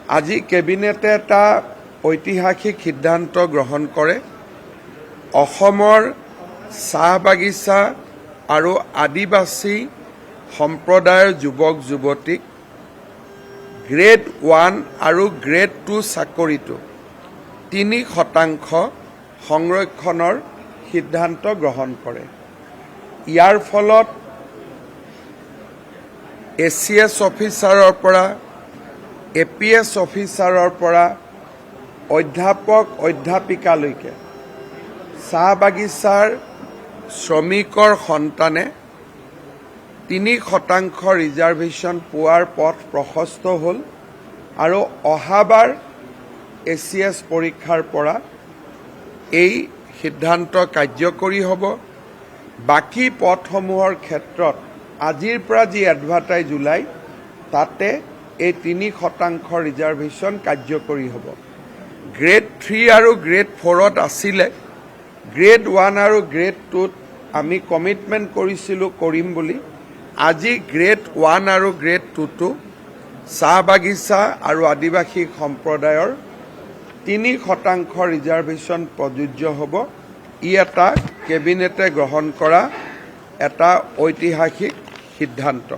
আজি কেবিনেটে এটা ঐতিহাসিক সিদ্ধান্ত গ্ৰহণ কৰে। অসমৰ চাহ বাগিচা আৰু আদিবাসী সম্প্ৰদায়ৰ যুৱক যুৱতীক গ্ৰেড 1 আৰু গ্ৰেড 2 চাকৰিটো 3% সংৰক্ষণৰ সিদ্ধান্ত গ্ৰহণ কৰে। ইয়াৰ ফলত ACS অফিচাৰৰ পৰা APS অফিচাৰৰ পৰা অধ্যাপক অধ্যাপিকালৈকে চাহ বাগিচাৰ শ্ৰমিকৰ সন্তানে 3% ৰিজাৰ্ভেশ্যন পোৱাৰ পথ প্ৰশস্ত হ'ল আৰু অহাবাৰ ACS পৰীক্ষাৰ পৰা এই সিদ্ধান্ত কাৰ্যকৰী হ'ব। বাকী পথসমূহৰ ক্ষেত্ৰত আজিৰ পৰা যি এডভাৰটাইজ ওলাই তাতে এই 3% ৰিজাৰ্ভেশ্যন কাৰ্যকৰী হ'ব। গ্ৰেড 3 আৰু গ্ৰেড 4ত আছিলে, গ্ৰেড 1 আৰু গ্ৰেড 2ত আমি কমিটমেণ্ট কৰিছিলোঁ কৰিম বুলি। আজি গ্ৰেড 1 আৰু গ্ৰেড 2টো চাহ বাগিচা আৰু আদিবাসী সম্প্ৰদায়ৰ 3% ৰিজাৰ্ভেশ্যন প্ৰযোজ্য হ'ব। ই এটা কেবিনেটে গ্ৰহণ কৰা এটা ঐতিহাসিক সিদ্ধান্ত।